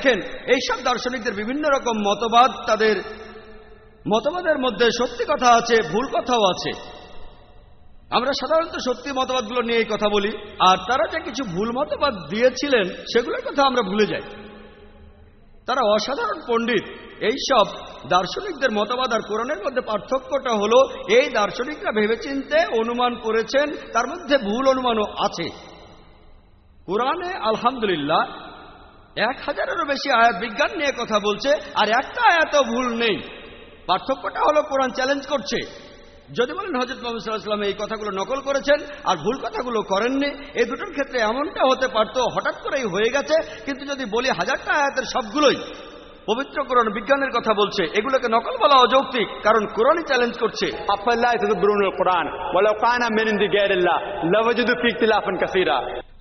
দেখেন এইসব দার্শনিকদের বিভিন্ন রকম মতবাদ, তাদের মতবাদের মধ্যে সত্যি কথা আছে, ভুল কথাও আছে। আমরা সাধারণত সত্যি মতবাদগুলো নিয়ে এই কথা বলি, আর তারা যে কিছু ভুল মতবাদ দিয়েছিলেন সেগুলোর কথা আমরা ভুলে যাই। তারা অসাধারণ পণ্ডিত। এই সব দার্শনিকদের মতবাদ আর কোরআনের মধ্যে পার্থক্যটা হলো এই দার্শনিকরা ভেবেচিন্তে অনুমান করেছেন, তার মধ্যে ভুল অনুমানও আছে। কোরআনে আলহামদুলিল্লাহ 1000-এরও বেশি আয়াত বিজ্ঞান নিয়ে কথা বলছে, আর একটা আয়াতও ভুল নেই। পার্থক্যটা হলো কোরআন চ্যালেঞ্জ করছে। যদি বলেন হযরত মুহাম্মদ সাল্লাল্লাহু আলাইহি ওয়াসাল্লাম এই কথাগুলো নকল করেছেন আর ভুল কথাগুলো করেননি, এই দুটোর ক্ষেত্রে এমনটা হতে পারতো, হঠাৎ করেই হয়ে গেছে। কিন্তু যদি বলি 1000টা আয়াতের সবগুলোই পবিত্র কোরআন বিজ্ঞানের কথা বলছে, এগুলোকে নকল বলা অযৌক্তিক, কারণ কোরআনই চ্যালেঞ্জ করছে।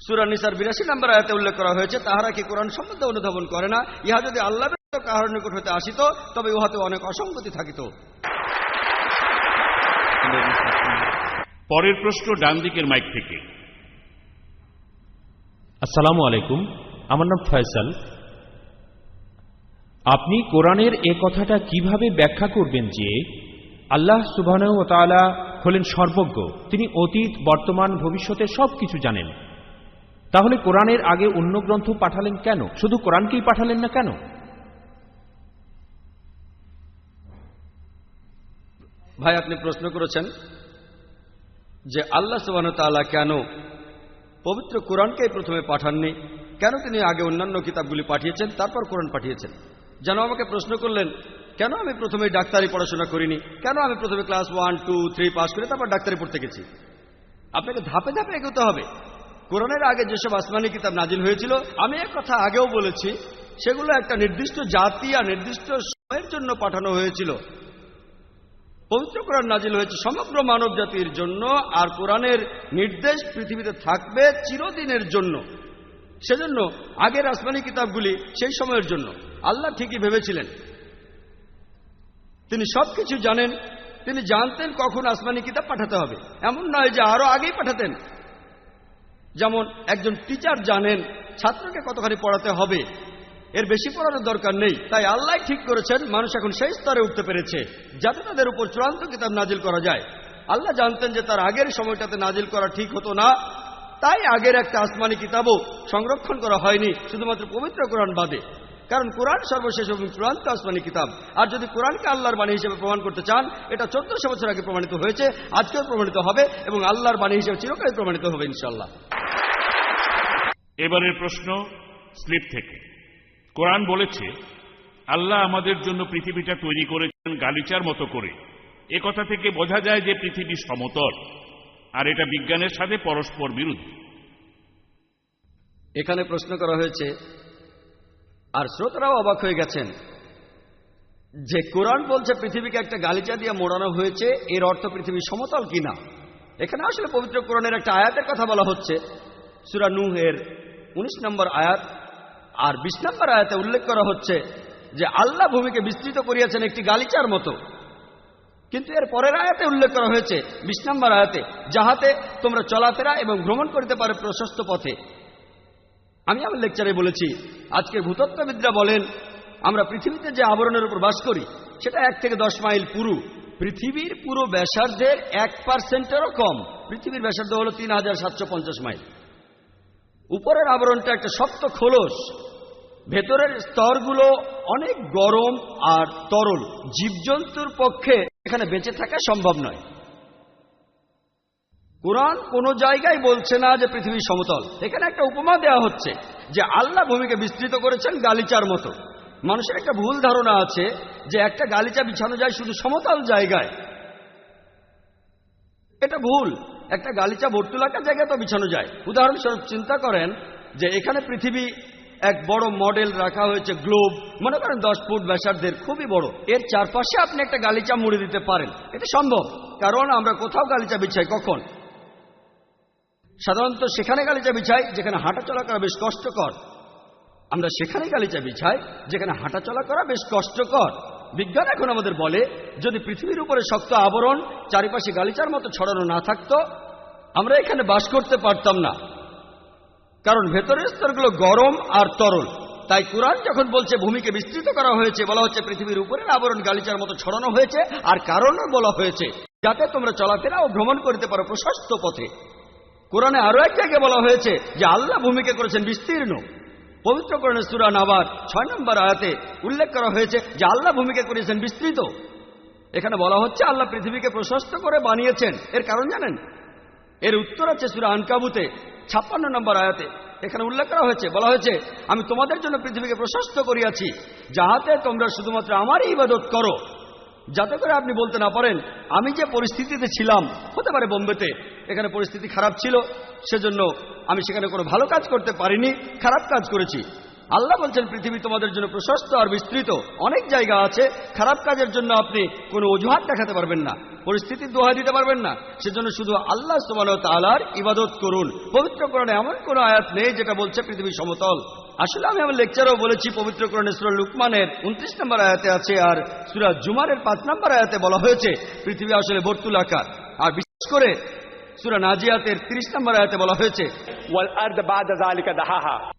সূরা নিসার 82 নম্বর আয়াতে উল্লেখ করা হয়েছে, তাহারা কি কোরআন সম্বন্ধে অনুধাবন করে না? ইহা যদি আল্লাহ ব্যতীত কাহার নিকট হতে আসিত, তবে উহাতে অনেক অসঙ্গতি থাকিত। পরের প্রশ্ন ডান দিকের মাইক থেকে। আসসালামু আলাইকুম, আমার নাম ফয়সাল। আপনি কোরআনের এ কথাটা কিভাবে ব্যাখ্যা করবেন যে আল্লাহ সুবহানাহু ওয়া তাআলা হলেন সর্বজ্ঞ, তিনি অতীত, বর্তমান, ভবিষ্যতের সবকিছু জানেন? তাহলে কোরআনের আগে অন্য গ্রন্থ পাঠালেন কেন? শুধু কোরআনকেই পাঠালেন না কেন? ভাই, আপনি প্রশ্ন করেছেন যে আল্লাহ সুবহানাহু ওয়া তাআলা কেন পবিত্র কোরআনকেই প্রথমে পাঠাননি, কেন তিনি আগে অন্যান্য কিতাবগুলি পাঠিয়েছেন, তারপর কোরআন পাঠিয়েছেন। যেন আমাকে প্রশ্ন করলেন কেন আমি প্রথমে ডাক্তারি পড়াশোনা করিনি, কেন আমি প্রথমে ক্লাস 1, 2, 3 পাস করে তারপর ডাক্তারি পড়তে গেছি। আপনাকে ধাপে ধাপে এগোতে হবে। কোরআনের আগে যেসব আসমানি কিতাব নাজিল হয়েছিল, আমি এক কথা আগেও বলেছি, সেগুলো একটা নির্দিষ্ট জাতি আর নির্দিষ্ট সময়ের জন্য পাঠানো হয়েছিল। পবিত্র কোরআন নাজিল হয়েছে সমগ্র মানব জাতির জন্য, আর কোরআনের নির্দেশ পৃথিবীতে থাকবে চিরদিনের জন্য। সেজন্য আগের আসমানি কিতাবগুলি সেই সময়ের জন্য। আল্লাহ ঠিকই ভেবেছিলেন, তিনি সবকিছু জানেন, তিনি জানতেন কখন আসমানি কিতাব পাঠাতে হবে। এমন নয় যে আরো আগেই পাঠাতেন। যেমন একজন টিচার জানেন ছাত্রকে কতখানি পড়াতে হবে, এর বেশি পড়ানোর দরকার নেই। তাই আল্লাহ ঠিক করেছেন মানুষ এখন সেই স্তরে উঠতে পেরেছে যাতে তাদের উপর চূড়ান্ত কিতাব নাজিল করা যায়। আল্লাহ জানতেন যে তার আগের সময়টাতে নাজিল করা ঠিক হতো না, তাই আগের একটা আসমানি কিতাবও সংরক্ষণ করা হয়নি, শুধুমাত্র পবিত্র কোরআন বাদে। কারণ কোরআন সর্বশেষ এবং চূড়ান্ত আসমানি কিতাব। আর যদি কোরআনকে আল্লাহর বাণী হিসেবে প্রমাণ করতে চান, এটা 1400 বছর আগে প্রমাণিত হয়েছে, আজকেও প্রমাণিত হবে এবং আল্লাহর বাণী হিসেবে চিরকাল প্রমাণিত হবে ইনশাআল্লাহ। এবারের প্রশ্ন স্লিপ থেকে। কোরআন বলেছে আল্লাহ আমাদের জন্য পৃথিবীটা তৈরি করেছেন গালিচার মতো করে। এ কথা থেকে বোঝা যায় যে পৃথিবী সমতল, আর এটা বিজ্ঞানের সাথে পরস্পর বিরোধী। এখানে প্রশ্ন করা হয়েছে, আর শ্রোতারাও অবাক হয়ে গেছেন, যে কোরআন বলছে পৃথিবীকে একটা গালিচা দিয়ে মোড়ানো হয়েছে, এর অর্থ পৃথিবী সমতল কিনা। এখানে আসলে পবিত্র কোরআনের একটা আয়াতের কথা বলা হচ্ছে, সূরা নূহের 19 নম্বর আয়াত আর 20 নম্বর আয়াতে উল্লেখ করা হচ্ছে যে আল্লাহ ভূমিকে বিস্তৃত করিয়াছেন একটি গালিচার মতো। কিন্তু এর পরের আয়াতে উল্লেখ করা হয়েছে 20 নম্বর আয়াতে, যাহাতে তোমরা চলাফেরা এবং ভ্রমণ করতে পারো প্রশস্ত পথে। আমি আমার লেকচারে বলেছি, আজকে ভূতত্ত্ববিদরা বলেন আমরা পৃথিবীতে যে আবরণের উপর বাস করি সেটা 1 থেকে 10 মাইল পুরু। পৃথিবীর পুরো ব্যাসার্ধের 1%-এরও কম। পৃথিবীর ব্যাসার্ধ হল 3750 মাইল। উপরের আবরণটা একটা শক্ত খোলস, ভেতরের স্তরগুলো অনেক গরম আর তরল। জীবজন্তুর পক্ষে এখানে বেঁচে থাকা সম্ভব নয়। কোরআন কোন জায়গায় বলছে না যে পৃথিবী সমতল। এখানে একটা উপমা দেওয়া হচ্ছে যে আল্লাহ ভূমিকে বিস্তৃত করেছেন গালিচার মতো। মানুষের একটা ভুল ধারণা আছে যে একটা গালিচা বিছানো যায় শুধু সমতল জায়গায়। এটা ভুল। একটা গালিচা বর্তুলাকার জায়গায় তো বিছানো যায়। উদাহরণস্বরূপ চিন্তা করেন যে এখানে পৃথিবী এক বড় মডেল রাখা হয়েছে, গ্লোব, মনে করেন 10 ফুট ব্যাসার্ধের, খুবই বড়। এর চারপাশে আপনি একটা গালিচা মুড়ে দিতে পারেন। এটা সম্ভব, কারণ আমরা কোথাও গালিচা বিছাই কখন? সাধারণত সেখানে গালিচা বিছাই যেখানে হাঁটা চলা করা বেশ কষ্টকর। আমরা সেখানে গালিচা বিছাই যেখানে হাঁটা চলা করা বেশ কষ্টকর। বিজ্ঞান এখন আমাদের বলে যদি পৃথিবীর উপরে শক্ত আবরণ চারিপাশে গালিচার মতো ছড়ানো না থাকতো, আমরা এখানে বাস করতে পারতাম না। কারণ ভেতরের স্তরগুলো গরম আর তরল, তাই কুরআন যখন বলছে ভূমিকে বিস্তৃত করা হয়েছে, বলা হচ্ছে পৃথিবীর উপরের আবরণ গালিচার মতো ছড়ানো হয়েছে, আর কারণও বলা হয়েছে যাতে তোমরা চলাফেরা ও ভ্রমণ করতে পারো প্রশস্ত পথে। কোরআনে আরো এক জায়গায় বলা হয়েছে যে আল্লাহ ভূমিকে করেছেন বিস্তীর্ণ। পবিত্র কোরআনের সূরা নাবার 6 নম্বর আয়াতে উল্লেখ করা হয়েছে যে আল্লাহ ভূমিকে করেছেন বিস্তৃত। এখানে বলা হচ্ছে আল্লাহ পৃথিবীকে প্রশস্ত করে বানিয়েছেন। এর কারণ জানেন? এর উত্তর আছে সূরা আনকাবুতে 56 নম্বর আয়াতে। এখানে উল্লেখ করা হয়েছে, বলা হয়েছে আমি তোমাদের জন্য পৃথিবীকে প্রশস্ত করিয়াছি যাহাতে তোমরা শুধুমাত্র আমারই ইবাদত করো, যাতে করে আপনি বলতে না পারেন আমি যে পরিস্থিতিতে ছিলাম, হতে পারে বোম্বেতে এখানে পরিস্থিতি খারাপ ছিল, সেজন্য আমি সেখানে কোনো ভালো কাজ করতে পারিনি, খারাপ কাজ করেছি। আল্লাহ বলছেন পৃথিবী তোমাদের জন্য প্রশস্ত আর বিস্তৃত। অনেক জায়গা আছে খারাপ কাজের জন্য আপনি কোনো অজুহাত দেখাতে পারবেন না, পরিস্থিতির দোহাই দিতে পারবেন না, সেজন্য শুধু আল্লাহ সুবহানাহু ওয়া তাআলার ইবাদত করুন। পবিত্র কোরআনে এমন কোনো আয়াত নেই যেটা বলছে পৃথিবী সমতল। আসলে আমি আমার লেকচারেও বলেছি, পবিত্র কোরআনে সূরা লুকমানের 29 নম্বর আয়াতে আছে, আর সূরা জুমারের 5 নম্বর আয়াতে বলা হয়েছে পৃথিবী আসলে বর্তুলাকার। আর বিশেষ করে সূরা নাজিয়াতের 30 নম্বর আয়াতে বলা হয়েছে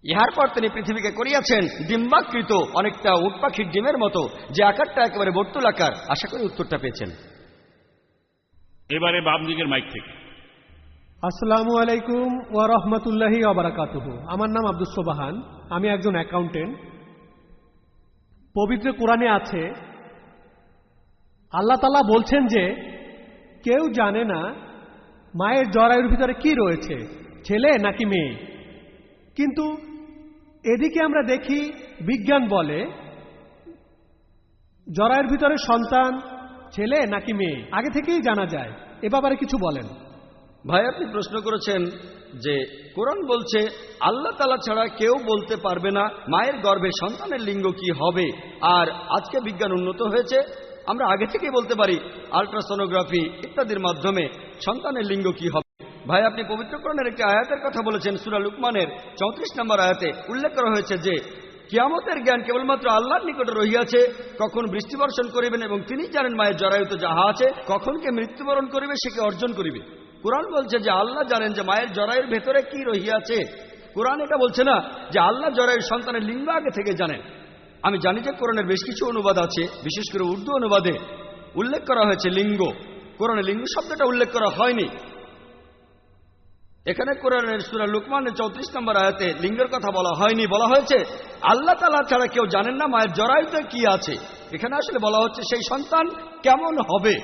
ইহার পর তিনি পৃথিবীকে করিয়াছেন ডিম্বাকৃত, অনেকটা উট পাখির ডিমের মতো, যে আকারটা একেবারে বর্তুলাকার। আশা করি উত্তরটা পেয়েছেন। এবারে বাম দিকের মাইক থেকে। আসসালামু আলাইকুম ওয়া রাহমাতুল্লাহি ওয়া বারাকাতুহু। আমার নাম আব্দুস সোবাহান, আমি একজন অ্যাকাউন্টেন্ট। পবিত্র কোরআনে আছে আল্লাহ তাআলা বলছেন যে কেউ জানে না মায়ের জরায়ুর ভিতরে কি রয়েছে, ছেলে নাকি মেয়ে। কিন্তু এদিকে আমরা দেখি বিজ্ঞান বলে জরায়ুর ভিতরে সন্তান ছেলে নাকি মেয়ে আগে থেকেই জানা যায়। এ ব্যাপারে কিছু বলেন। ভাই, আপনি প্রশ্ন করেছেন যে কোরআন বলছে আল্লাহ তাআলা ছাড়া কেউ বলতে পারবে না মায়ের গর্ভে সন্তানের লিঙ্গ কি হবে, আর আজকে বিজ্ঞান উন্নত হয়েছে, আমরা আগে থেকেই বলতে পারি আল্ট্রাসোনোগ্রাফি ইত্যাদির মাধ্যমে সন্তানের লিঙ্গ কি হবে। ভাই, আপনি পবিত্র কোরআনের একটি আয়াতের কথা বলেছেন, সূরা লুকমানের 34 নম্বর আয়াতে উল্লেখ করা হয়েছে যে কিয়ামতের জ্ঞান কেবলমাত্র আল্লাহর নিকটে রহিয়াছে, কখন বৃষ্টি বর্ষণ করিবেন এবং তিনি জানেন মায়ের জরায়ুতে যাহা আছে, কখন কে মৃত্যুবরণ করিবে সে কে অর্জন করিবে। কোরআন বলছে যে আল্লাহ জানেন যে মায়ের জরায়ুর ভেতরে কি রহিয়াছে। কোরআন এটা বলছে না যে আল্লাহ জরায়ুর সন্তানের লিঙ্গ আগে থেকে জানেন। আমি জানি যে কোরআনের বেশ কিছু অনুবাদ আছে, বিশেষ করে উর্দু অনুবাদে উল্লেখ করা হয়েছে লিঙ্গ। কোরআনে লিঙ্গ শব্দটা উল্লেখ করা হয়নি। এখানে কোরআনের সূরা লুকমানের 34 নম্বর আয়াতে লিঙ্গের কথা বলা হয়নি, বলা হয়েছে আল্লাহ তাআলা ছাড়া কেউ জানেন না মায়ের জরায়ুতে কি আছে। এখানে আসলে বলা হচ্ছে সেই সন্তান কেমন হবে,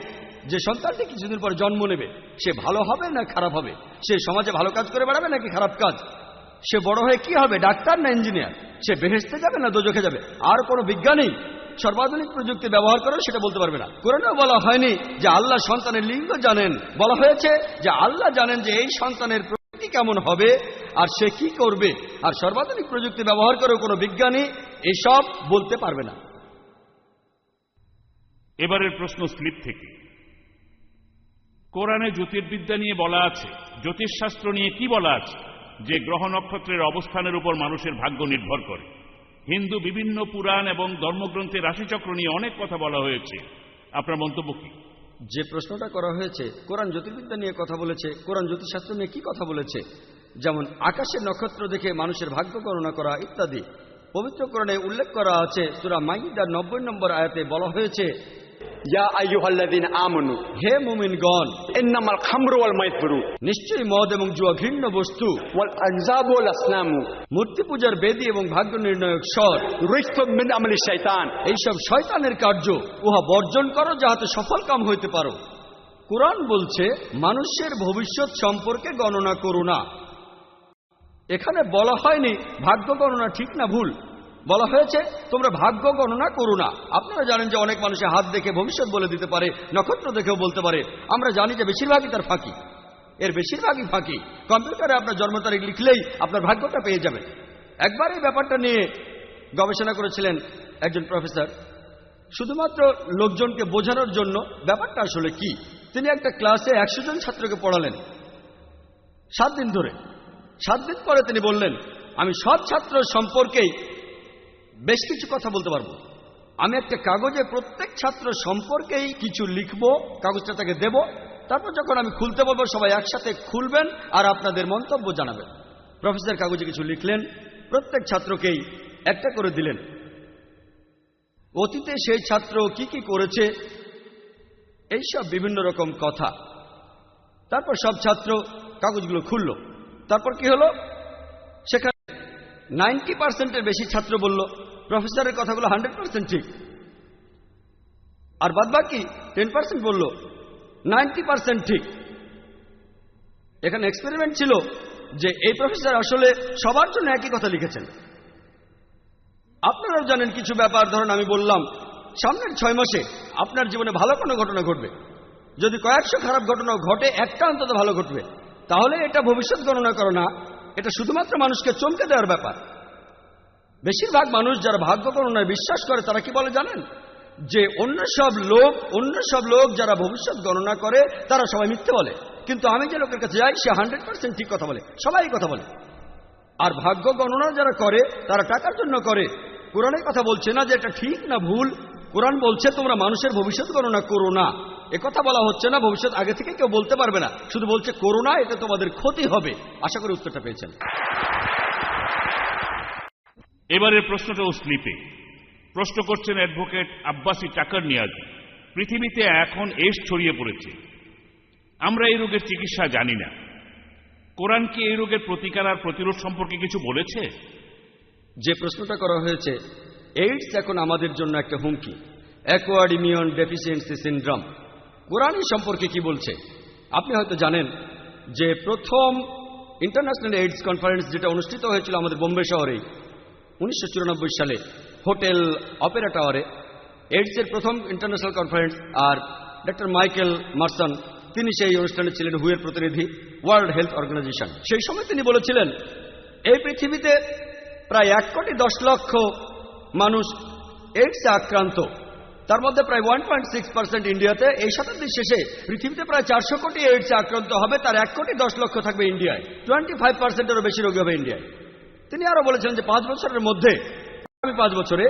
যে সন্তানটি কিছুদিন পর জন্ম নেবে, সে ভালো হবে না খারাপ হবে, সে সমাজে ভালো কাজ করে বেড়াবে নাকি খারাপ কাজ, সে বড় হয়ে কি হবে, ডাক্তার না ইঞ্জিনিয়ার, সে বেহেশতে যাবে না দোজখে যাবে। আর কোনো বিজ্ঞানী সর্বাধুনিক প্রযুক্তি ব্যবহার করে সেটা বলতে পারবে না। কোরআনেও বলা হয়নি যে আল্লাহ সন্তানের লিঙ্গ জানেন, বলা হয়েছে যে আল্লাহ জানেন যে এই সন্তানের প্রকৃতি কেমন হবে আর সে কি করবে। আর সর্বাধুনিক প্রযুক্তি ব্যবহার করে কোনো বিজ্ঞানী এসব বলতে পারবে না। এবারের প্রশ্ন স্লিপ থেকে। কোরআনে জ্যোতির্বিদ্যা নিয়ে বলা আছে, জ্যোতিষশাস্ত্র নিয়ে কি বলা আছে যে গ্রহ নক্ষত্রের অবস্থানের উপর মানুষের ভাগ্য নির্ভর করে। হিন্দু বিভিন্ন পুরাণ এবং ধর্মগ্রন্থের রাশিচক্র নিয়ে অনেক কথা বলা হয়েছে, আপনার মন্তব্য কি? যে প্রশ্নটা করা হয়েছে, কোরআন জ্যোতির্বিদ্যা নিয়ে কথা বলেছে, কোরআন জ্যোতিষশাস্ত্র নিয়ে কি কথা বলেছে, যেমন আকাশের নক্ষত্র দেখে মানুষের ভাগ্য গণনা করা ইত্যাদি। পবিত্র কোরআনে উল্লেখ করা আছে, সূরা মাইদার 90 নম্বর আয়াতে বলা হয়েছে ইয়া আইয়ুহাল্লাযীনা আমানু, হে মুমিনগণ, ইন্নামাল খামরু ওয়াল মাইসিরু, নিশ্চয়ই মদ এবং জুয়া ঘৃণ্য বস্তু, ওয়াল আনজাবু ওয়াল আসনামু, মূর্তি পূজার বেদী এবং ভাগ্য নির্ণয়ক স্বর, রিজসুম মিন আমালি শাইতান, এইসব শয়তানের কার্য, উহা বর্জন করো যাহাতে সফল কাম হইতে পারো। কোরআন বলছে মানুষের ভবিষ্যৎ সম্পর্কে গণনা করো না। এখানে বলা হয়নি ভাগ্য গণনা ঠিক না ভুল, বলা হয়েছে তোমরা ভাগ্য গণনা করো না। আপনারা জানেন যে অনেক মানুষের হাত দেখে ভবিষ্যৎ বলে দিতে পারে, নক্ষত্র দেখেও বলতে পারে। আমরা জানি যে বেশিরভাগই তার ফাঁকি, এর বেশিরভাগই ফাঁকি। কম্পিউটারে আপনার জন্ম তারিখ লিখলেই আপনার ভাগ্যটা পেয়ে যাবেন। একবার এই ব্যাপারটা নিয়ে গবেষণা করেছিলেন একজন প্রফেসর, শুধুমাত্র লোকজনকে বোঝানোর জন্য ব্যাপারটা আসলে কি। তিনি একটা ক্লাসে 100 জন ছাত্রকে পড়ালেন 7 দিন ধরে। 7 দিন পরে তিনি বললেন, আমি সব ছাত্র সম্পর্কেই বেশ কিছু কথা বলতে পারবো। আমি একটা কাগজে প্রত্যেক ছাত্র সম্পর্কেই কিছু লিখব, কাগজটা তাকে দেব, তারপর যখন আমি খুলতে বলবো সবাই একসাথে খুলবেন আর আপনাদের মন্তব্য জানাবেন। প্রফেসর কাগজে কিছু লিখলেন, প্রত্যেক ছাত্রকেই একটা করে দিলেন। অতীতে সেই ছাত্র কি কি করেছে এইসব বিভিন্ন রকম কথা। তারপর সব ছাত্র কাগজগুলো খুলল। তারপর কি হলো, সেখানে 90%-এর বেশি ছাত্র বলল প্রফেসরের কথাগুলো 100% ঠিক, আর বাদবাকি 10% বলল 90% ঠিক। এখানে এক্সপেরিমেন্ট ছিল যে এই প্রফেসর আসলে সবার জন্য একই কথা লিখেছেন। আপনারাও জানেন কিছু ব্যাপার, ধরুন আমি বললাম সামনের 6 মাসে আপনার জীবনে ভালো কোনো ঘটনা ঘটবে। যদি কয়েকশো খারাপ ঘটনা ঘটে, একটা অন্তত ভালো ঘটবে, তাহলে এটা ভবিষ্যৎ গণনা করো না, এটা শুধুমাত্র মানুষকে চমকে দেওয়ার ব্যাপার। বেশিরভাগ মানুষ যারা ভাগ্য গণনায় বিশ্বাস করে তারা কি বলে জানেন, যে অন্য সব লোক যারা ভবিষ্যৎ গণনা করে তারা সবাই মিথ্যে বলে, কিন্তু আমি যে লোকের কাছে যাই সে 100% ঠিক কথা বলে, সবাই কথা বলে। আর ভাগ্য গণনা যারা করে তারা টাকার জন্য করে। কোরআনের কথা বলছে না যে এটা ঠিক না ভুল, কোরআন বলছে তোমরা মানুষের ভবিষ্যৎ গণনা করো না। একথা বলা হচ্ছে না ভবিষ্যৎ আগে থেকে কেউ বলতে পারবে না, শুধু বলছে করো না, এটা তোমাদের ক্ষতি হবে। আশা করি উত্তরটা পেয়েছেন। এবারের প্রশ্নটাও স্লিপে। প্রশ্ন করছেন অ্যাডভোকেট আব্বাসী টাকার নিয়াজি। পৃথিবীতে এখন এইডস ছড়িয়ে পড়েছে, আমরা এই রোগের চিকিৎসা জানি না। কোরআন কি এই রোগের প্রতিকার আর প্রতিরোধ সম্পর্কে কিছু বলেছে? যে প্রশ্নটা করা হয়েছে, এইডস এখন আমাদের জন্য একটা হুমকি, অ্যাকোয়ার্ড ইমিউন ডেফিসিয়েন্সি সিনড্রোম। কোরআন সম্পর্কে কি বলছে? আপনি হয়তো জানেন যে প্রথম ইন্টারন্যাশনাল এইডস কনফারেন্স যেটা অনুষ্ঠিত হয়েছিল আমাদের বোম্বে শহরেই 1994 সালে হোটেল অপেরা টাওয়ারে, এইডসের প্রথম ইন্টারন্যাশনাল কনফারেন্স, আর ডক্টর মাইকেল মার্সন তিনি সেই অনুষ্ঠানে ছিলেন, হুয়ের প্রতিনিধি, ওয়ার্ল্ড হেলথ অর্গানাইজেশন। সেই সময় তিনি বলেছিলেন এই পৃথিবীতে প্রায় 1,10,00,000 মানুষ এইডসে আক্রান্ত, তার মধ্যে প্রায় 1.6% ইন্ডিয়াতে। এই শতাব্দীর শেষে পৃথিবীতে প্রায় 400 কোটি এইডসে আক্রান্ত হবে, তার 1,10,00,000 থাকবে ইন্ডিয়ায়, 25%-এরও বেশি রোগী হবে ইন্ডিয়ায়। তিনি আরো বলেছেন যে 5 বছরের মধ্যে, আগামী 5 বছরে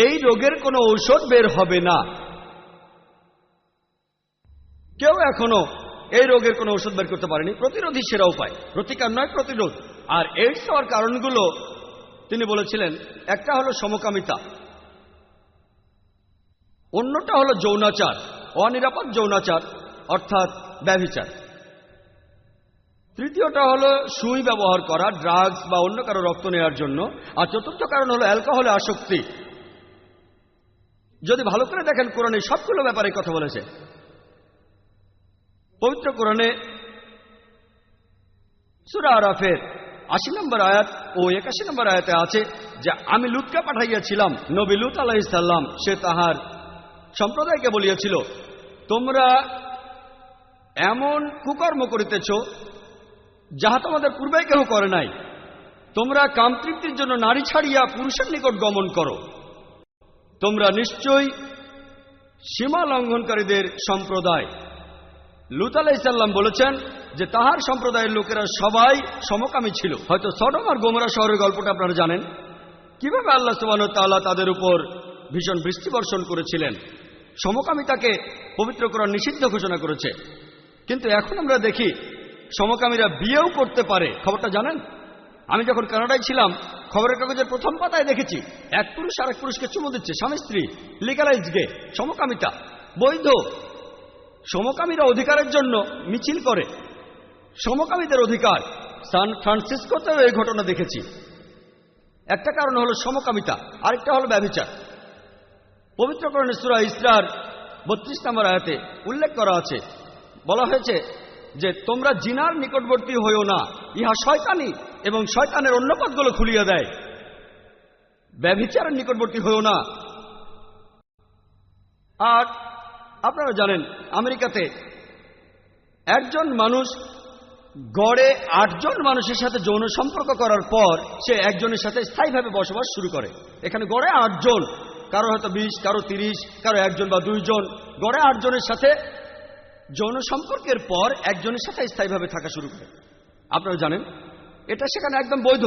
এই রোগের কোনো ঔষধ বের হবে না। কেউ এখনো এই রোগের কোনো ঔষধ বের করতে পারেনি। প্রতিরোধী সেরা উপায়, প্রতিকার নয়, প্রতিরোধ। আর এইডস হওয়ার কারণগুলো তিনি বলেছিলেন, একটা হলো সমকামিতা, অন্যটা হলো যৌনাচার, অনিরাপদ যৌনাচার অর্থাৎ ব্যভিচার, তৃতীয়টা হলো সুই ব্যবহার করা, ড্রাগস বা অন্য কারো রক্ত নেওয়ার জন্য, আর চতুর্থ কারণ হলো অ্যালকোহলে আসক্তি। যদি ভালো করে দেখেন কোরআনে সবগুলো ব্যাপারে কথা বলেছে। পবিত্র কোরআনে সূরা আরাফের 80 নম্বর আয়াত ও 81 নম্বর আয়াতে আছে যে আমি লুতকে পাঠাইয়াছিলাম, নবী লুত আলাইহিস সালাম, সে তাহার সম্প্রদায়কে বলিয়াছিল তোমরা এমন কুকর্ম করিতেছ যাহা তোমাদের পূর্বে কেহ করে নাই, তোমরা কামতৃপ্তির জন্য নারী ছাড়িয়া পুরুষের নিকট গমন করো, তোমরা নিশ্চয়ই সীমা লঙ্ঘনকারীদের সম্প্রদায়। লুত আলাইহিস সালাম বলেছেন যে তাহার সম্প্রদায়ের লোকেরা সবাই সমকামী ছিল। হয়তো সদম আর গোমরা শহরের গল্পটা আপনারা জানেন, কিভাবে আল্লাহ সুবহানাহু ওয়া তাআলা তাদের উপর ভীষণ বৃষ্টি বর্ষণ করেছিলেন। সমকামিতাকে পবিত্র কোরআন নিষিদ্ধ ঘোষণা করেছে, কিন্তু এখন আমরা দেখি সমকামীরা বিয়েও করতে পারে। খবরটা জানেন? আমি যখন কানাডায় ছিলাম খবরের কাগজের প্রথম পাতায় দেখেছি এক পুরুষ আর এক পুরুষকে চুমু দিচ্ছে, স্বামী স্ত্রী, লিগালাইজ গে, সমকামিতা বৈধ। সমকামীরা অধিকারের জন্য মিছিল করে, সমকামীদের অধিকার। সান ফ্রান্সিসকোতেও এই ঘটনা দেখেছি। একটা কারণ হলো সমকামিতা, আরেকটা হলো ব্যভিচার। পবিত্র কোরআনে সূরা ইসরার 32 নম্বর আয়াতে উল্লেখ করা আছে, বলা হয়েছে যে তোমরা জিনার নিকটবর্তী হইও না, ইহা শয়তানি এবং শয়তানের অন্য পথগুলো খুলিয়ে দেয়। ব্যভিচারের নিকটবর্তী হইও না। আর আপনারা জানেন আমেরিকাতে একজন মানুষ গড়ে 8 জন মানুষের সাথে যৌন সম্পর্ক করার পর সে একজনের সাথে স্থায়ীভাবে বসবাস শুরু করে। এখানে গড়ে 8 জন, কারো হয়তো 20, কারো 30, কারো 1 জন বা 2 জন, গড়ে 8 জনের সাথে যৌন সম্পর্কের পর একজনের সাথে স্থায়ীভাবে থাকা শুরু করে। আপনারা জানেন এটা সেখানে একদম বৈধ।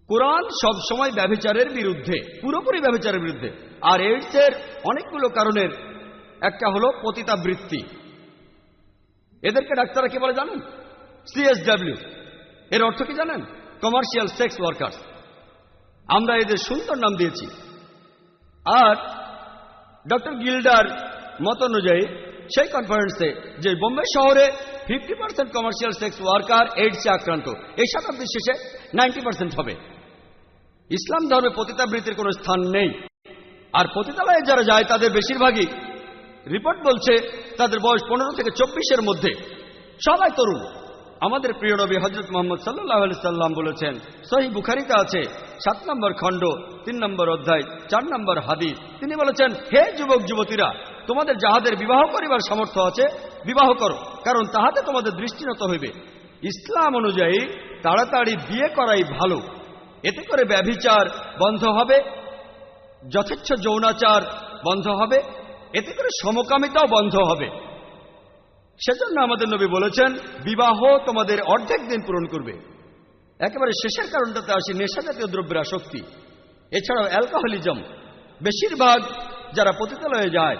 কোরআন সব সময় ব্যভিচারের বিরুদ্ধে, পুরোপুরি ব্যভিচারের বিরুদ্ধে। আর এইডসের অনেকগুলো কারণের একটা হলো পতিতাবৃত্তি। এদেরকে ডাক্তাররা কি বলে জানেন? CSW। এর অর্থ কি জানেন? Commercial sex workers. আমরা এদের সুন্দর নাম দিয়েছি। আর ডক্টর গিল্ডার মত অনুযায়ী সেই কনফারেন্সে যে বোম্বে শহরে 50% কমার্শিয়াল সেক্স ওয়ার্কার এইডসে আক্রান্ত, এই শতাব্দীর শেষে 90% হবে। ইসলাম ধর্মে পতিতাবৃত্তির কোনো স্থান নেই। আর পতিতালয়ে যারা যায় তাদের বেশিরভাগই, রিপোর্ট বলছে, তাদের বয়স 15 থেকে 24-এর মধ্যে, সবাই তরুণ। আমাদের প্রিয় নবী হযরত মুহাম্মদ সাল্লাল্লাহু আলাইহি সাল্লাম বলেছেন, সহিহ বুখারীতে আছে 7 নম্বর খণ্ড 3 নম্বর অধ্যায় 4 নম্বর হাদিস, তিনি বলেছেন, হে যুবক যুবতীরা, তোমাদের যাহাদের বিবাহ করিবার সামর্থ্য আছে বিবাহ করো, কারণ তাহাতে তোমাদের দৃষ্টিনত হইবে। ইসলাম অনুযায়ী তাড়াতাড়ি বিয়ে করাই ভালো। এতে করে ব্যভিচার বন্ধ হবে, যথেচ্ছ যৌনাচার বন্ধ হবে, এতে করে সমকামিতাও বন্ধ হবে। সেজন্য আমাদের নবী বলেছেন, বিবাহ তোমাদের অর্ধেক দিন পূরণ করবে। একেবারে শেষের কারণটাতে আসি, নেশাজাতীয় দ্রব্যের আসক্তি। এছাড়াও অ্যালকোহলিজম। বেশিরভাগ যারা পতিতালয়ে যায়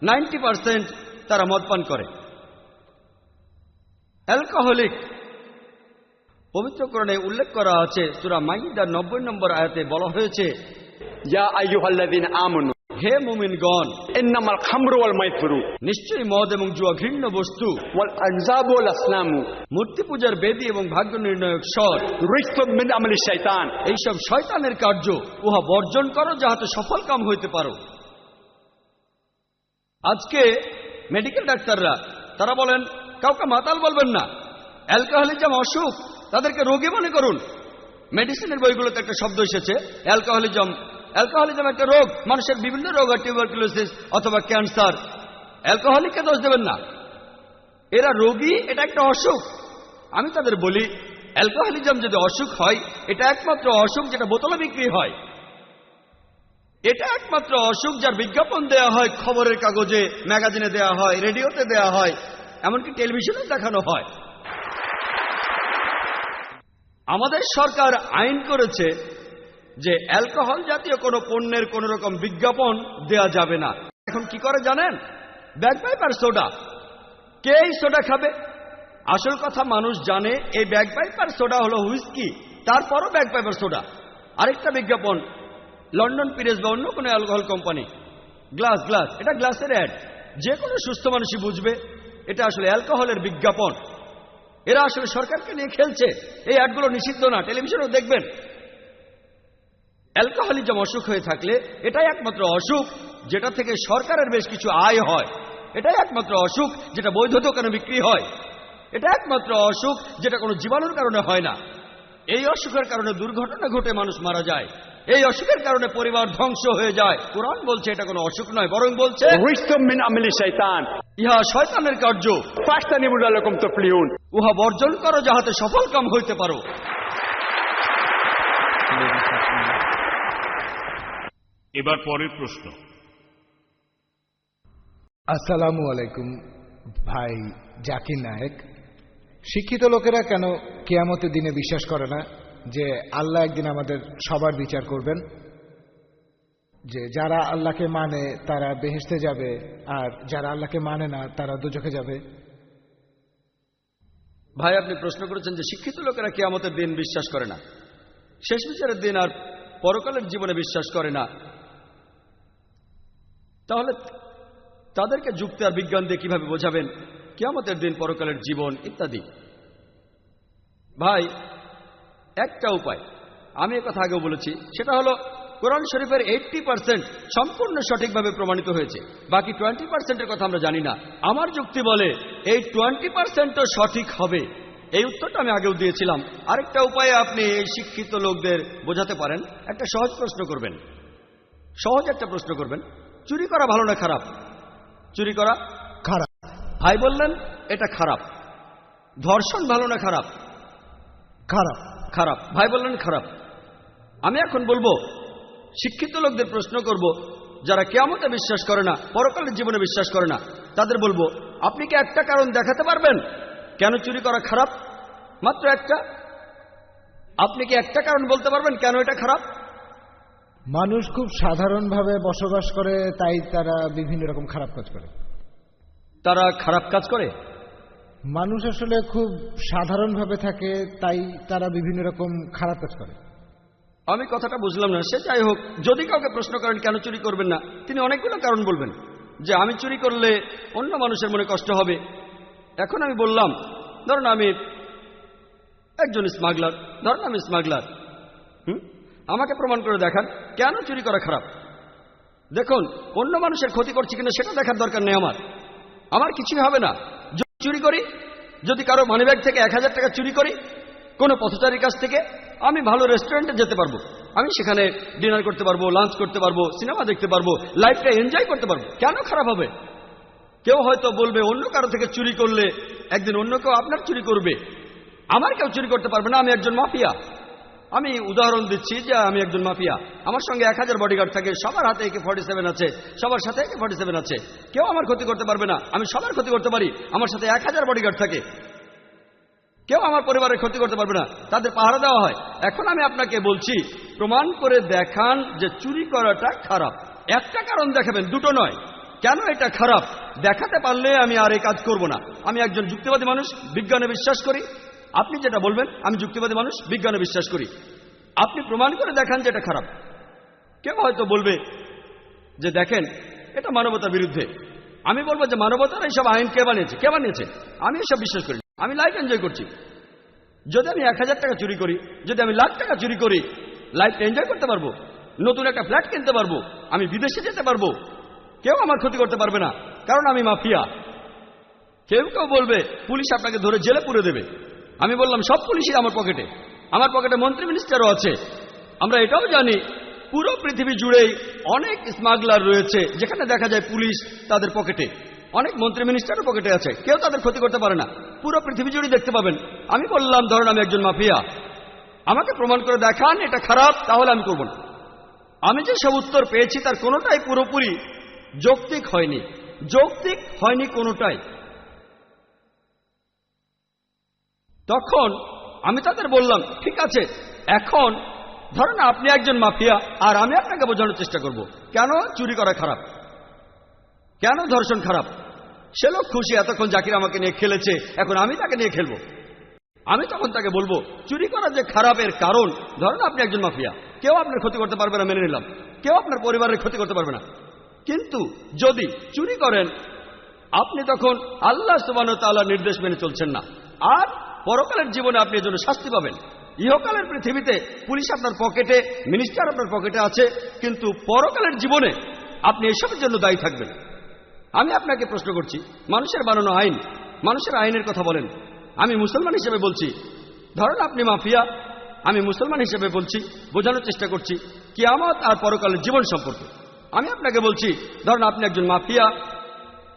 90% তারা মদ পান করে। অ্যালকোহলিক পবিত্র কোরআনে উল্লেখ করা আছে, সূরা মাইদার 90 নম্বর আয়াতে বলা হয়েছে, या अय्युहल्लযীনা আমানু হে মুমিনগণ, ইন্নামাল খামরু ওয়াল মাইসিরু নিশ্চয়ই মদ এবং জুয়া ঘৃণ্য বস্তু, ওয়াল আনজাবু ওয়াল আসনামু মূর্তি পূজার বেদী এবং ভাগ্য নির্ণয়ক স্বর, রিজসুম মিন আমালি শাইতান, এইসব শয়তানের কার্য, উহা বর্জন করো যাহাতে সফল কাম হইতে পারো। আজকে মেডিকেল ডাক্তাররা তারা বলেন, কাউকে মাতাল বলবেন না, অ্যালকোহলিজম অসুখ, তাদেরকে রোগী মনে করুন। মেডিসিনের বইগুলোতে একটা শব্দ এসেছে, অ্যালকোহলিজম। অ্যালকোহলিজম একটা রোগ, মানুষের বিভিন্ন রোগ হয়, টিউবারকুলোসিস অথবা ক্যান্সার। অ্যালকোহলিককে দোষ দেবেন না, এরা রোগী, এটা একটা অসুখ। আমি তাদের বলি, অ্যালকোহলিজম যদি অসুখ হয়, এটা একমাত্র অসুখ যেটা বোতলে বিক্রি হয়। এটা একমাত্র অসুখ যার বিজ্ঞাপন দেয়া হয়, খবরের কাগজে, ম্যাগাজিনে দেয়া হয়, রেডিওতে দেয়া হয়, এমনকি টেলিভিশনে দেখানো হয়। আমাদের সরকার আইন করেছে যে অ্যালকোহল জাতীয় কোনো পণ্যের কোন রকম বিজ্ঞাপন দেয়া যাবে না। এখন কি করে জানেন? ব্যাগপাইপার সোডা। কে এই সোডা খাবে? আসল কথা মানুষ জানে এই ব্যাগপাইপার সোডা হলো হুইস্কি, তারপরও ব্যাগপাইপার সোডা। আরেকটা বিজ্ঞাপন, লন্ডন পিরেস বা অন্য কোনো অ্যালকোহল কোম্পানি, গ্লাস গ্লাস, এটা গ্লাসের অ্যাড। যে কোনো সুস্থ মানুষই বুঝবে এটা আসলে অ্যালকোহলের বিজ্ঞাপন। এরা আসলে সরকারকে নিয়ে খেলছে। এই অ্যাডগুলো নিষিদ্ধ না, টেলিভিশনেও দেখবেন। অ্যালকোহলিজম অসুখ হয়ে থাকলে এটাই একমাত্র অসুখ যেটা থেকে সরকারের বেশ কিছু আয় হয়। এটাই একমাত্র অসুখ যেটা বৈধ দোকানে বিক্রি হয়। এটা একমাত্র অসুখ যেটা কোনো জীবাণুর কারণে হয় না। এই অসুখের কারণে দুর্ঘটনা ঘটে মানুষ মারা যায়। এই অসুখের কারণে পরিবার ধ্বংস হয়ে যায়। কোরআন বলছে এটা কোনো অসুখ নয়, বরং বলছে রিজসুম মিন আমালি শাইতান, ইহা শয়তানের কার্য, ফাস্তানিবু লাকুম তুফলিহুন, উহা বর্জন করো যাহাতে সফল কাম হইতে পারো। এবার পরের প্রশ্ন। আসসালামু আলাইকুম ভাই জাকির নায়েক। শিক্ষিত লোকেরা কেন কিয়ামতের দিনে বিশ্বাস করে না যে আল্লাহ একদিন আমাদের সবার বিচার করবেন, যে যারা আল্লাহকে মানে তারা বেহেশতে যাবে আর যারা আল্লাহকে মানে না তারা দোজখে যাবে? ভাই, আপনি প্রশ্ন করেছেন যে শিক্ষিত লোকেরা কিয়ামতের দিন বিশ্বাস করে না, শেষ বিচারের দিন আর পরকালের জীবনে বিশ্বাস করে না, তাহলে তাদেরকে যুক্তি আর বিজ্ঞান দিয়ে কিভাবে বোঝাবেন কিয়ামতের দিন, পরকালের জীবন ইত্যাদি? ভাই, একটা উপায়, আমি একথা আগেও বলেছি, সেটা হলো কোরআন শরীফের 80% সম্পূর্ণ সঠিকভাবে প্রমাণিত হয়েছে, বাকি 20%-এর কথা আমরা জানি না। আমার যুক্তি বলে এই 20%ও সঠিক হবে। এই উত্তরটা আমি আগেও দিয়েছিলাম। আরেকটা উপায়ে আপনি এই শিক্ষিত লোকদের বোঝাতে পারেন। একটা সহজ প্রশ্ন করবেন, সহজ একটা প্রশ্ন করবেন, চুরি করা ভালো না খারাপ? চুরি করা খারাপ। ভাই বললেন এটা খারাপ। ধর্ষণ ভালো না খারাপ? খারাপ। খারাপ। ভাই বললেন খারাপ। আমি এখন বলবো, শিক্ষিত লোকদের প্রশ্ন করব, যারা কিয়ামতে বিশ্বাস করে না, পরকালের জীবনে বিশ্বাস করে না, তাদের বলবো, আপনি কি একটা কারণ দেখাতে পারবেন কেন চুরি করা খারাপ? মাত্র একটা। আপনি কি একটা কারণ বলতে পারবেন কেন এটা খারাপ? মানুষ খুব সাধারণভাবে বসবাস করে, তাই তারা বিভিন্ন রকম খারাপ কাজ করে। তারা খারাপ কাজ করে? মানুষ আসলে খুব সাধারণভাবে থাকে, তাই তারা বিভিন্ন রকম খারাপ কাজ করে। আমি কথাটা বুঝলাম না। সে যাই হোক, যদি কাউকে প্রশ্ন করেন কেন চুরি করবেন না, তিনি অনেকগুলো কারণ বলবেন যে আমি চুরি করলে অন্য মানুষের মনে কষ্ট হবে। এখন আমি বললাম, ধরুন আমি একজন স্মাগলার, ধরুন আমি স্মাগলার, আমাকে প্রমাণ করে দেখান কেন চুরি করা খারাপ। দেখুন, অন্য মানুষের ক্ষতি করছি কিনা সেটা দেখার দরকার নেই। আমার কিছুই হবে না যদি চুরি করি। যদি কারো মানিব্যাগ থেকে 1000 টাকা চুরি করি কোনো পথচারীর কাছ থেকে, আমি ভালো রেস্টুরেন্টে যেতে পারবো, আমি সেখানে ডিনার করতে পারবো, লাঞ্চ করতে পারবো, সিনেমা দেখতে পারবো, লাইফটা এনজয় করতে পারবো। কেন খারাপ হবে? কেউ হয়তো বলবে অন্য কারো থেকে চুরি করলে একদিন অন্য কেউ আপনার চুরি করবে, আমার কেউ চুরি করতে পারবে না, আমি একজন মাফিয়া। আমি উদাহরণ দিচ্ছি যে আমি একজন মাফিয়া, আমার সঙ্গে 1000 বডিগার্ড থাকে, সবার হাতে AK-47 আছে, সবার সাথে AK-47 আছে, কেউ আমার ক্ষতি করতে পারবে না, আমি সবার ক্ষতি করতে পারি, আমার সাথে 1000 বডিগার্ড থাকে, কেউ আমার পরিবারের ক্ষতি করতে পারবে না, তাদের পাহারা দেওয়া হয়। এখন আমি আপনাকে বলছি প্রমাণ করে দেখান যে চুরি করাটা খারাপ। একটা কারণ দেখাবেন, দুটো নয়। কেন এটা খারাপ দেখাতে পারলে আমি আর এই কাজ করব না। আমি একজন যুক্তিবাদী মানুষ, বিজ্ঞানে বিশ্বাস করি। আপনি যেটা বলবেন, আমি যুক্তিবাদী মানুষ, বিজ্ঞানে বিশ্বাস করি। আপনি প্রমাণ করে দেখান যে এটা খারাপ। কেউ হয়তো বলবে যে দেখেন এটা মানবতার বিরুদ্ধে। আমি বলবো যে মানবতার এইসব আইন কে বানিয়েছে? কে বানিয়েছে? আমি এসব বিশ্বাস করি। আমি লাইফ এনজয় করছি। যদি আমি 1000 টাকা চুরি করি, যদি আমি লাখ টাকা চুরি করি, লাইফ এনজয় করতে পারবো, নতুন একটা ফ্ল্যাট কিনতে পারবো, আমি বিদেশে যেতে পারবো, কেউ আমার ক্ষতি করতে পারবে না, কারণ আমি মাফিয়া। কেউ কেউ বলবে পুলিশ আপনাকে ধরে জেলে পুরে দেবে। আমি বললাম সব পুলিশই আমার পকেটে, আমার পকেটে মন্ত্রী মিনিস্টারও আছে। আমরা এটাও জানি পুরো পৃথিবী জুড়েই অনেক স্মাগলার রয়েছে, যেখানে দেখা যায় পুলিশ তাদের পকেটে, অনেক মন্ত্রী মিনিস্টারের পকেটে আছে, কেউ তাদের ক্ষতি করতে পারে না। পুরো পৃথিবী জুড়ে দেখতে পাবেন। আমি বললাম ধরেন আমি একজন মাফিয়া, আমাকে প্রমাণ করে দেখান এটা খারাপ, তাহলে আমি করব না। আমি যে সব উত্তর পেয়েছি তার কোনোটাই পুরোপুরি যৌক্তিক হয়নি, যৌক্তিক হয়নি কোনোটাই। তখন আমি তাদের বললাম ঠিক আছে, এখন ধরেন আপনি একজন মাফিয়া আর আমি আপনাকে বোঝানোর চেষ্টা করব কেন চুরি করা খারাপ, কেন ধর্ষণ খারাপ। সে লোক খুশি, এতক্ষণ জাকির আমাকে নিয়ে খেলেছে, এখন আমি তাকে নিয়ে খেলবো। আমি তখন তাকে বলবো চুরি করা যে খারাপের কারণ, ধরেন আপনি একজন মাফিয়া, কেউ আপনার ক্ষতি করতে পারবে না, মেনে নিলাম, কেউ আপনার পরিবারের ক্ষতি করতে পারবে না। কিন্তু যদি চুরি করেন আপনি তখন আল্লাহ সুবহানাহু ওয়া তাআলার নির্দেশ মেনে চলছেন না, আর পরকালের জীবনে আপনি এর জন্য শাস্তি পাবেন। ইহকালের পৃথিবীতে পুলিশ আপনার পকেটে, মিনিস্টার আপনার পকেটে আছে, কিন্তু পরকালের জীবনে আপনি এসবের জন্য দায়ী থাকবেন। আমি আপনাকে প্রশ্ন করছি, মানুষের বানানো আইন, মানুষের আইনের কথা বলেন। আমি মুসলমান হিসেবে বলছি, ধরেন আপনি মাফিয়া, আমি মুসলমান হিসেবে বলছি, বোঝানোর চেষ্টা করছি কিয়ামত আর পরকালের জীবন সম্পর্কে। আমি আপনাকে বলছি ধরেন আপনি একজন মাফিয়া,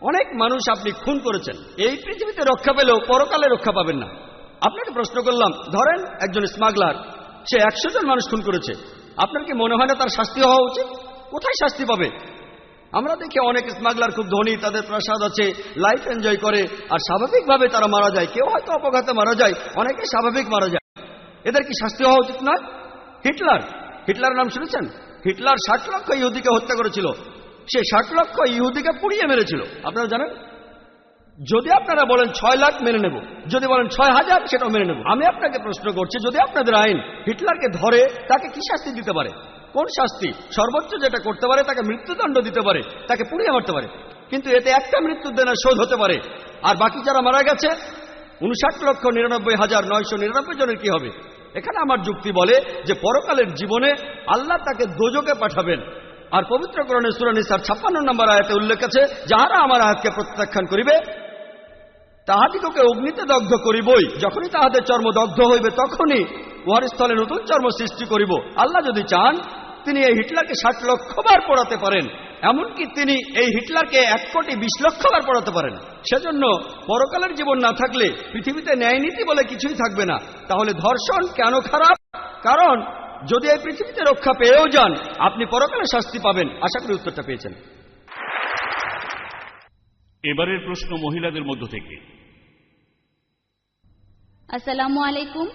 অনেক মানুষ আপনি খুন করেছেন, এই পৃথিবীতে রক্ষা পেলেও পরকালে রক্ষা পাবেন না। আপনাকে প্রশ্ন করলাম, ধরেন একজন স্মাগলার, সে 100 জন মানুষ খুন করেছে, আপনার কি মনে হয় না তার শাস্তি হওয়া উচিত? কোথায় শাস্তি পাবে? আমরা দেখি অনেক স্মাগলার খুব ধনী, তাদের প্রাসাদ আছে, লাইফ এনজয় করে, আর স্বাভাবিকভাবে তারা মারা যায়। কেউ হয়তো অপঘাতে মারা যায়, অনেকে স্বাভাবিক মারা যায়। এদের কি শাস্তি হওয়া উচিত নয়? হিটলার নাম শুনেছেন? হিটলার 60 লক্ষ ইহুদিকে হত্যা করেছিল, সে 60 লক্ষ ইহুদিকে পুড়িয়ে মেরেছিল, আপনারা জানেন। যদি আপনারা বলেন 6 লাখ মেনে নেব, যদি বলেন 6000 সেটাও মেনে নেব। আমি আপনাকে প্রশ্ন করছি, যদি আপনাদের আইন হিটলারকে ধরে তাকে কি শাস্তি দিতে পারে? কোন শাস্তি? সর্বোচ্চ যেটা করতে পারে তাকে মৃত্যুদণ্ড দিতে পারে, তাকে পুড়িয়ে মারতে পারে। কিন্তু এতে একটা মৃত্যুদণ্ডের শোধ হতে পারে, আর বাকি যারা মারা গেছে 59,99,999 জনের কি হবে? এখানে আমার যুক্তি বলে যে পরকালের জীবনে আল্লাহ তাকে দোজকে পাঠাবেন। আর পবিত্র কোরআনে সূরা নিসার 56 নম্বর আয়াতে উল্লেখ আছে, যাহারা আমার আয়াতকে প্রত্যাখ্যান করিবে তাহাদিগকে অগ্নিতে দগ্ধ করিবই, যখনই তাহাদের চর্ম দগ্ধ হইবে তখনই উহার স্থলে নতুন চর্ম সৃষ্টি করিব। আল্লাহ যদি চান তিনি এই হিটলারকে 60 লক্ষ বার পোড়াতে পারেন, এমনকি তিনি এই হিটলারকে 1,20,00,000 বার পোড়াতে পারেন। সেজন্য পরকালের জীবন না থাকলে পৃথিবীতে ন্যায় নীতি বলে কিছুই থাকবে না। তাহলে ধর্ষণ কেন খারাপ? কারণ যদি এই পৃথিবীতে রক্ষা পেয়েও যান আপনি পরকালে শাস্তি পাবেন। আশা করি উত্তরটা পেয়েছেন। এবারের প্রশ্ন মহিলাদের মধ্য থেকে। আসসালামু আলাইকুম।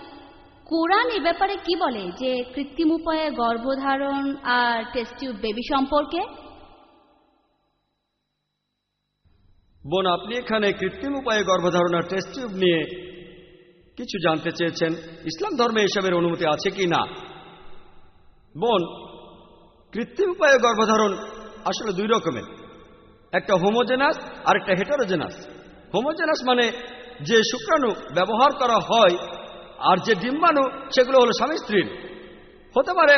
কোরআন এ ব্যাপারে কি বলে যে কৃত্রিম উপায়ে গর্ভধারণ আর টেস্ট টিউব বেবি সম্পর্কে? বোন, আপনি এখানে কৃত্রিম উপায়ে গর্ভধারণার টেস্ট টিউব নিয়ে কিছু জানতে চেয়েছেন। ইসলাম ধর্মে এসবের অনুমতি আছে কি না? বোন, কৃত্রিম উপায়ে গর্ভধারণ আসলে দুই রকমের, একটা হোমোজেনাস আর একটা হেটারোজেনাস। হোমোজেনাস মানে যে শুক্রাণু ব্যবহার করা হয় আর যে ডিম্বাণু, সেগুলো হলো স্বামী স্ত্রীর। হতে পারে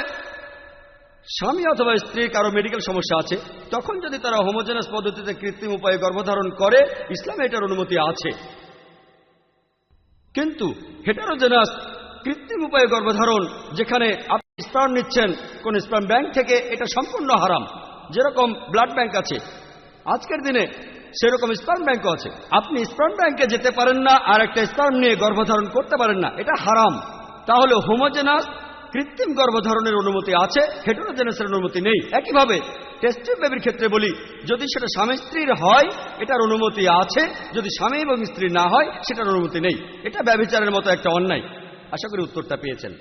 স্বামী অথবা স্ত্রীর কারো মেডিকেল সমস্যা আছে, তখন যদি তারা হোমোজেনাস পদ্ধতিতে কৃত্রিম উপায়ে গর্ভধারণ করে, ইসলামে এটার অনুমতি আছে। কিন্তু হেটারোজেনাস কৃত্রিম উপায়ে গর্ভধারণ, যেখানে আপনি স্পার্ম নিচ্ছেন কোন স্পার্ম ব্যাংক থেকে, এটা সম্পূর্ণ হারাম। যেরকম ব্লাড ব্যাংক আছে আজকের দিনে, সেরকম স্পার্ম ব্যাংকও আছে। আপনি স্পার্ম ব্যাংকে যেতে পারেন না আর একটা স্পার্ম নিয়ে গর্ভধারণ করতে পারেন না, এটা হারাম। তাহলে হোমোজেনাস কৃত্রিম গর্ভধারণের অনুমতি আছে, হেটারোজেনাসের অনুমতি নেই। একইভাবে টেস্ট টিউব বেবির ক্ষেত্রে বলি, যদি সেটা স্বামী স্ত্রীর হয় এটার অনুমতি আছে, যদি স্বামী এবং স্ত্রী না হয় সেটার অনুমতি নেই। এটা ব্যভিচারের মতো একটা অন্যায়। আশা করি উত্তরটা পেয়েছেন।